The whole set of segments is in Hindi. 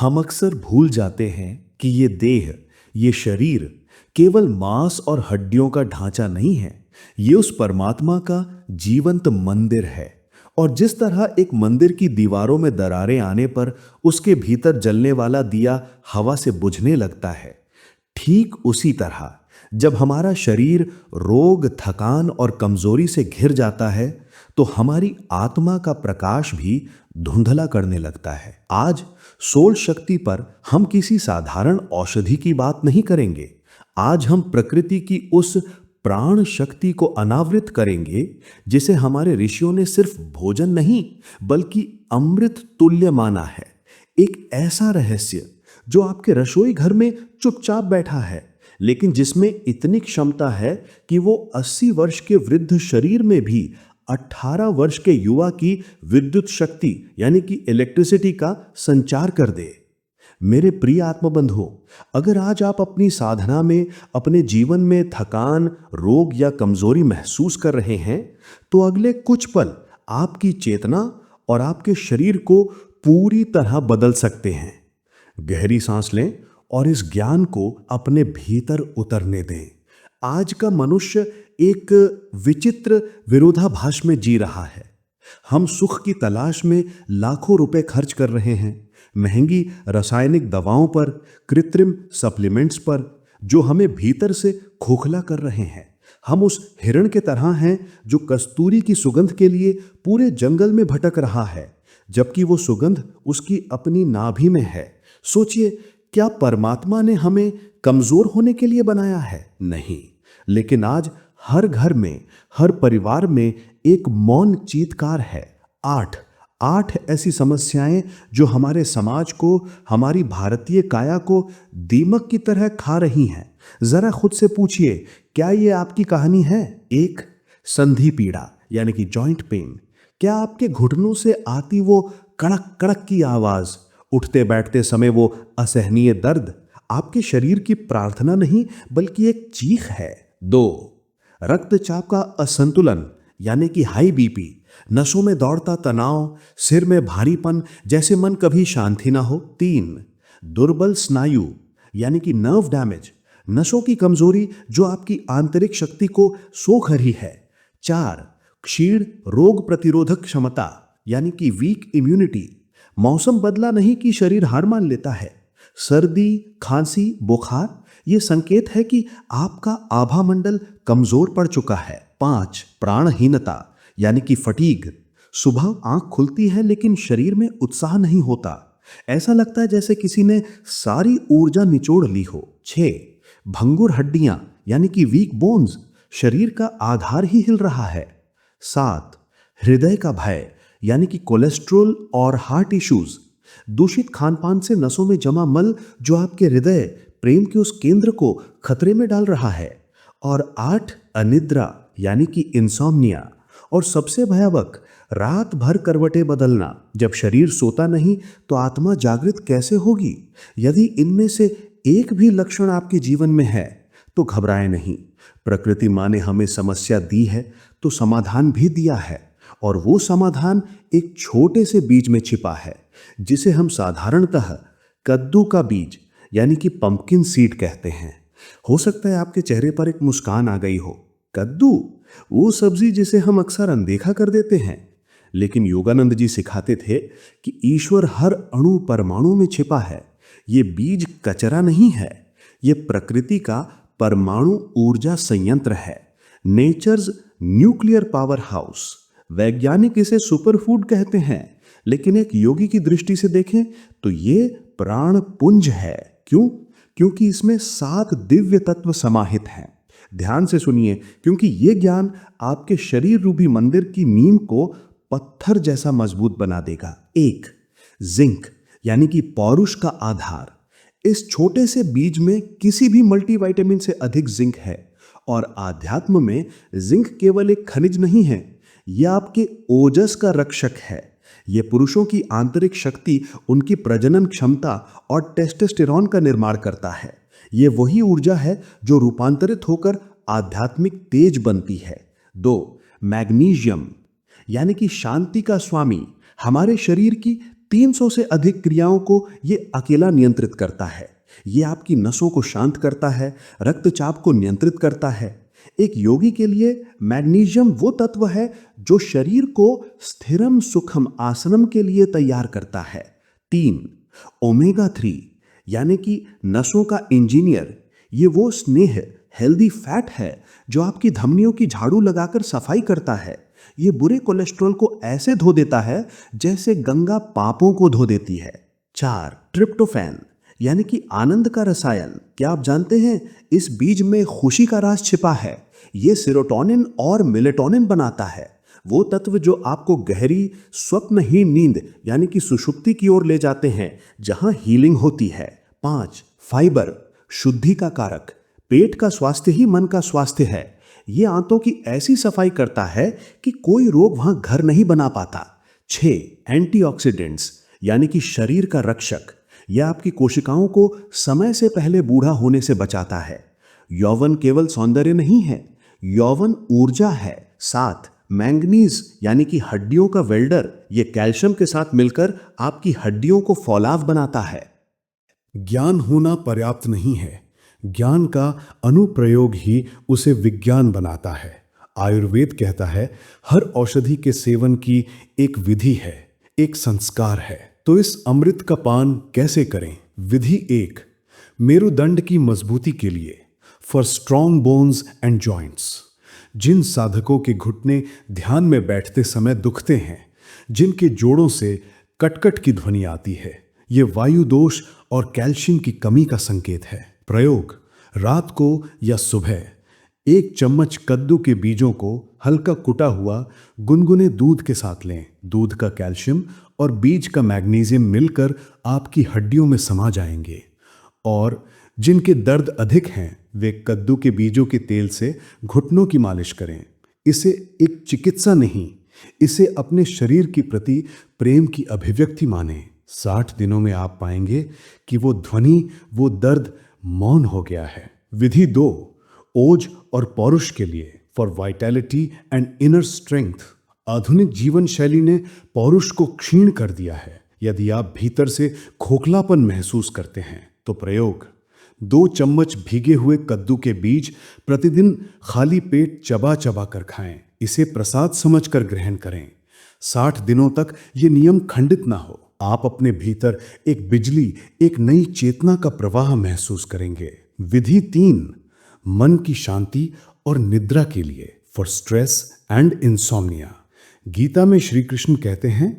हम अक्सर भूल जाते हैं कि ये देह, ये शरीर केवल मांस और हड्डियों का ढांचा नहीं है। ये उस परमात्मा का जीवंत मंदिर है। और जिस तरह एक मंदिर की दीवारों में दरारें आने पर उसके भीतर जलने वाला दिया हवा से बुझने लगता है, ठीक उसी तरह जब हमारा शरीर रोग, थकान और कमजोरी से घिर जाता है, तो हमारी आत्मा का प्रकाश भी धुंधला करने लगता है। आज सोल शक्ति पर हम किसी साधारण औषधि की बात नहीं करेंगे। आज हम प्रकृति की उस प्राण शक्ति को अनावृत करेंगे जिसे हमारे ऋषियों ने सिर्फ भोजन नहीं बल्कि अमृत तुल्य माना है। एक ऐसा रहस्य जो आपके रसोई घर में चुपचाप बैठा है, लेकिन जिसमें इतनी क्षमता है कि वो 80 वर्ष के वृद्ध शरीर में भी 18 वर्ष के युवा की विद्युत शक्ति यानी कि इलेक्ट्रिसिटी का संचार कर दे। मेरे प्रिय आत्मबंधुओं, अगर आज आप अपनी साधना में, अपने जीवन में थकान, रोग या कमजोरी महसूस कर रहे हैं, तो अगले कुछ पल आपकी चेतना और आपके शरीर को पूरी तरह बदल सकते हैं। गहरी सांस लें और इस ज्ञान को अपने भीतर उतरने दें। आज का मनुष्य एक विचित्र विरोधाभास में जी रहा है। हम सुख की तलाश में लाखों रुपए खर्च कर रहे हैं, महंगी रासायनिक दवाओं पर, कृत्रिम सप्लीमेंट्स पर, जो हमें भीतर से खोखला कर रहे हैं। हम उस हिरण के तरह हैं जो कस्तूरी की सुगंध के लिए पूरे जंगल में भटक रहा है, जबकि वो सुगंध उसकी अपनी नाभि में है। सोचिए, क्या परमात्मा ने हमें कमजोर होने के लिए बनाया है? नहीं, लेकिन आज हर घर में, हर परिवार में एक मौन चीत्कार है। आठ ऐसी समस्याएं जो हमारे समाज को, हमारी भारतीय काया को दीमक की तरह खा रही हैं। जरा खुद से पूछिए, क्या ये आपकी कहानी है? एक, संधि पीड़ा यानी कि जॉइंट पेन। क्या आपके घुटनों से आती वो कड़क कड़क की आवाज, उठते बैठते समय वो असहनीय दर्द आपके शरीर की प्रार्थना नहीं बल्कि एक चीख है? दो, रक्तचाप का असंतुलन यानी कि हाई बीपी, नसों में दौड़ता तनाव, सिर में भारीपन, जैसे मन कभी शांति ना हो। तीन, दुर्बल स्नायु यानी कि नर्व डैमेज, नसों की कमजोरी जो आपकी आंतरिक शक्ति को सोख रही है। चार, क्षीण रोग प्रतिरोधक क्षमता यानी कि वीक इम्यूनिटी, मौसम बदला नहीं कि शरीर हार मान लेता है। सर्दी, खांसी, बुखार ये संकेत है कि आपका आभा मंडल कमजोर पड़ चुका है। पांच, प्राणहीनता यानी कि फटीग, सुबह आंख खुलती है लेकिन शरीर में उत्साह नहीं होता, ऐसा लगता है जैसे किसी ने सारी ऊर्जा निचोड़ ली हो। छह, भंगुर हड्डियां यानी कि वीक बोन्स, शरीर का आधार ही हिल रहा है। सात, हृदय का भय यानी कि कोलेस्ट्रॉल और हार्ट इश्यूज, दूषित खानपान से नसों में जमा मल जो आपके हृदय प्रेम के उस केंद्र को खतरे में डाल रहा है। और आठ, अनिद्रा यानी कि इंसोम्निया, और सबसे भयावह, रात भर करवटें बदलना। जब शरीर सोता नहीं तो आत्मा जागृत कैसे होगी? यदि इनमें से एक भी लक्षण आपके जीवन में है तो घबराएं नहीं। प्रकृति माँ ने हमें समस्या दी है तो समाधान भी दिया है, और वो समाधान एक छोटे से बीज में छिपा है जिसे हम साधारणतः कद्दू का बीज यानी कि पंपकिन सीड कहते हैं। हो सकता है आपके चेहरे पर एक मुस्कान आ गई हो। कद्दू, वो सब्जी जिसे हम अक्सर अनदेखा कर देते हैं, लेकिन योगानंद जी सिखाते थे कि ईश्वर हर अणु परमाणु में छिपा है। ये बीज कचरा नहीं है, ये प्रकृति का परमाणु ऊर्जा संयंत्र है, नेचर्स न्यूक्लियर पावर हाउस। वैज्ञानिक इसे सुपरफूड कहते हैं, लेकिन एक योगी की दृष्टि से देखें तो ये प्राण पुंज है। क्यों? क्योंकि इसमें 7 दिव्य तत्व समाहित हैं। ध्यान से सुनिए, क्योंकि ये ज्ञान आपके शरीर रूपी मंदिर की नींव को पत्थर जैसा मजबूत बना देगा। एक, जिंक यानी कि पौरुष का आधार। इस छोटे से बीज में किसी भी मल्टीविटामिन से अधिक जिंक है, और आध्यात्म में जिंक केवल एक खनिज नहीं है, यह आपके ओजस का रक्षक है। ये पुरुषों की आंतरिक शक्ति, उनकी प्रजनन क्षमता और टेस्टोस्टेरोन का निर्माण करता है। ये वही ऊर्जा है जो रूपांतरित होकर आध्यात्मिक तेज बनती है। दो, मैग्नीशियम यानी कि शांति का स्वामी, हमारे शरीर की 300 से अधिक क्रियाओं को ये अकेला नियंत्रित करता है। ये आपकी नसों को शांत करता है, रक्तचाप को नियंत्रित करता है। एक योगी के लिए मैग्नीशियम वो तत्व है जो शरीर को स्थिरम सुखम आसनम के लिए तैयार करता है। 3, ओमेगा 3 यानी कि नसों का इंजीनियर। ये वो स्नेह हेल्दी फैट है जो आपकी धमनियों की झाड़ू लगाकर सफाई करता है। ये बुरे कोलेस्ट्रॉल को ऐसे धो देता है जैसे गंगा पापों को धो देती है। 4, ट्रिप्टोफैन यानी कि आनंद का रसायन। क्या आप जानते हैं इस बीज में खुशी का राज छिपा है? ये सेरोटोनिन और मेलेटोनिन बनाता है, वो तत्व जो आपको गहरी स्वप्नहीन नींद यानी कि सुषुप्ति की ओर ले जाते हैं जहां हीलिंग होती है। 5, फाइबर शुद्धि का कारक। पेट का स्वास्थ्य ही मन का स्वास्थ्य है। ये आंतों की ऐसी सफाई करता है कि कोई रोग वहां घर नहीं बना पाता। 6, एंटीऑक्सीडेंट्स यानी कि शरीर का रक्षक। यह आपकी कोशिकाओं को समय से पहले बूढ़ा होने से बचाता है। यौवन केवल सौंदर्य नहीं है, यौवन ऊर्जा है। 7, मैंगनीज यानी कि हड्डियों का वेल्डर। ये कैल्शियम के साथ मिलकर आपकी हड्डियों को फौलाव बनाता है। ज्ञान होना पर्याप्त नहीं है, ज्ञान का अनुप्रयोग ही उसे विज्ञान बनाता है। आयुर्वेद कहता है हर औषधि के सेवन की एक विधि है, एक संस्कार है। तो इस अमृत का पान कैसे करें? विधि 1, मेरुदंड की मजबूती के लिए, for strong bones and joints. जिन साधकों के घुटने ध्यान में बैठते समय दुखते हैं, जिनके जोड़ों से कटकट की ध्वनि आती है, ये वायु दोष और कैल्शियम की कमी का संकेत है। प्रयोग: रात को या सुबह 1 चम्मच कद्दू के बीजों को हल्का कुटा हुआ गुनगुने दूध के साथ लें। दूध का कैल्शियम और बीज का मैग्नीशियम मिलकर आपकी हड्डियों में समा जाएंगे। और जिनके दर्द अधिक हैं वे कद्दू के बीजों के तेल से घुटनों की मालिश करें। इसे एक चिकित्सा नहीं, इसे अपने शरीर के प्रति प्रेम की अभिव्यक्ति माने। 60 दिनों में आप पाएंगे कि वो ध्वनि, वो दर्द मौन हो गया है। विधि 2, ओज और पौरुष के लिए, for vitality and inner strength. आधुनिक जीवन शैली ने पौरुष को क्षीण कर दिया है। यदि आप भीतर से खोखलापन महसूस करते हैं तो प्रयोग: 2 चम्मच भीगे हुए कद्दू के बीज प्रतिदिन खाली पेट चबा चबा कर खाएं। इसे प्रसाद समझकर ग्रहण करें। 60 दिनों तक ये नियम खंडित ना हो, आप अपने भीतर एक बिजली, एक नई चेतना का प्रवाह महसूस करेंगे। विधि 3, मन की शांति और निद्रा के लिए, for stress and insomnia. Gita में श्री कृष्ण कहते हैं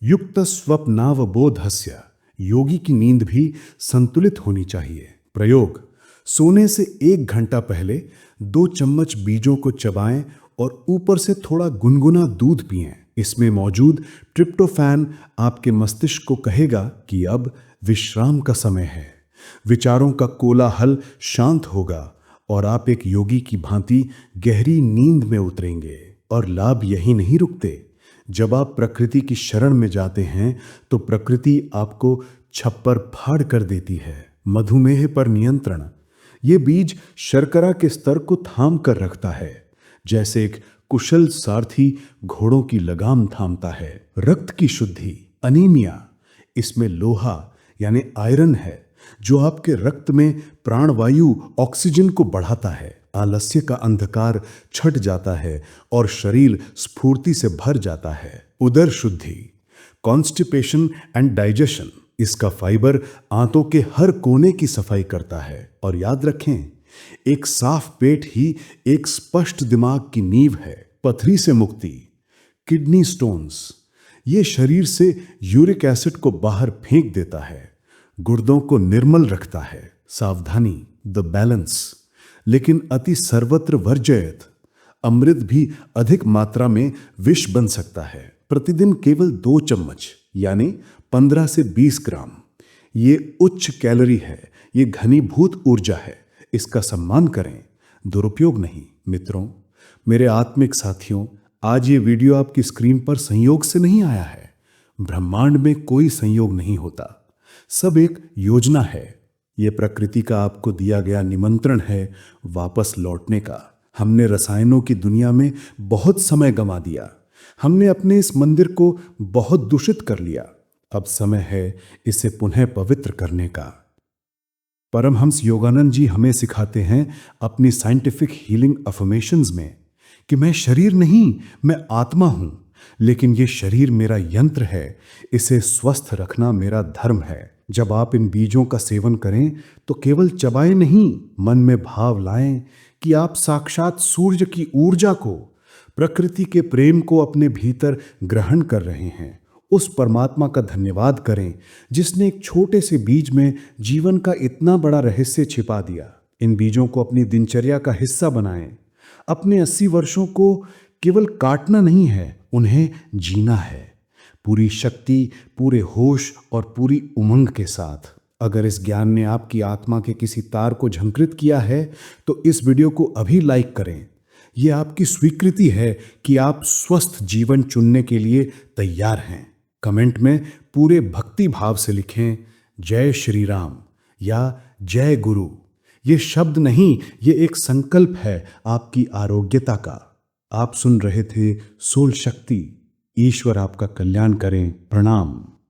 युक्त स्वप्नावबोधस्य। योगी की नींद भी संतुलित होनी चाहिए। प्रयोग: सोने से 1 घंटा पहले 2 चम्मच बीजों को चबाएं और ऊपर से थोड़ा गुनगुना दूध पिएं। इसमें मौजूद ट्रिप्टोफैन आपके मस्तिष्क को कहेगा कि अब विश्राम का समय है। विचारों का कोलाहल शांत होगा और आप एक योगी की भांति गहरी नींद में उतरेंगे। और लाभ यही नहीं रुकते। जब आप प्रकृति की शरण में जाते हैं तो प्रकृति आपको छप्पर फाड़ कर देती है। मधुमेह पर नियंत्रण। ये बीज शर्करा के स्तर को थाम कर रखता है, जैसे एक कुशल सारथी घोड़ों की लगाम थामता है। रक्त की शुद्धि, अनीमिया। इसमें लोहा यानी आयरन है जो आपके रक्त में प्राणवायु ऑक्सीजन को बढ़ाता है। आलस्य का अंधकार छट जाता है और शरीर स्फूर्ति से भर जाता है। उदर शुद्धि, कॉन्स्टिपेशन एंड डाइजेशन। इसका फाइबर आंतों के हर कोने की सफाई करता है। और याद रखें, एक साफ पेट ही एक स्पष्ट दिमाग की नींव है। पथरी से मुक्ति, किडनी स्टोन्स। ये शरीर से यूरिक एसिड को बाहर फेंक देता है, गुर्दों को निर्मल रखता है। सावधानी, द बैलेंस। लेकिन अति सर्वत्र वर्जयत। अमृत भी अधिक मात्रा में विष बन सकता है। प्रतिदिन केवल 2 चम्मच यानी 15 से 20 ग्राम। ये उच्च कैलोरी है, ये घनीभूत ऊर्जा है। इसका सम्मान करें, दुरुपयोग नहीं। मित्रों, मेरे आत्मिक साथियों, आज ये वीडियो आपकी स्क्रीन पर संयोग से नहीं आया है। ब्रह्मांड में कोई संयोग नहीं होता, सब एक योजना है। ये प्रकृति का आपको दिया गया निमंत्रण है वापस लौटने का। हमने रसायनों की दुनिया में बहुत समय गंवा दिया। हमने अपने इस मंदिर को बहुत दूषित कर लिया। अब समय है इसे पुनः पवित्र करने का। परमहंस योगानंद जी हमें सिखाते हैं अपनी साइंटिफिक हीलिंग अफर्मेशंस में कि मैं शरीर नहीं, मैं आत्मा हूं, लेकिन ये शरीर मेरा यंत्र है, इसे स्वस्थ रखना मेरा धर्म है। जब आप इन बीजों का सेवन करें तो केवल चबाएं नहीं, मन में भाव लाएं कि आप साक्षात सूर्य की ऊर्जा को, प्रकृति के प्रेम को अपने भीतर ग्रहण कर रहे हैं। उस परमात्मा का धन्यवाद करें जिसने एक छोटे से बीज में जीवन का इतना बड़ा रहस्य छिपा दिया। इन बीजों को अपनी दिनचर्या का हिस्सा बनाएं। अपने 80 वर्षों को केवल काटना नहीं है, उन्हें जीना है, पूरी शक्ति, पूरे होश और पूरी उमंग के साथ। अगर इस ज्ञान ने आपकी आत्मा के किसी तार को झंकृत किया है तो इस वीडियो को अभी लाइक करें। यह आपकी स्वीकृति है कि आप स्वस्थ जीवन चुनने के लिए तैयार हैं। कमेंट में पूरे भक्ति भाव से लिखें जय श्री राम या जय गुरु। ये शब्द नहीं, ये एक संकल्प है आपकी आरोग्यता का। आप सुन रहे थे सोल शक्ति। ईश्वर आपका कल्याण करें। प्रणाम।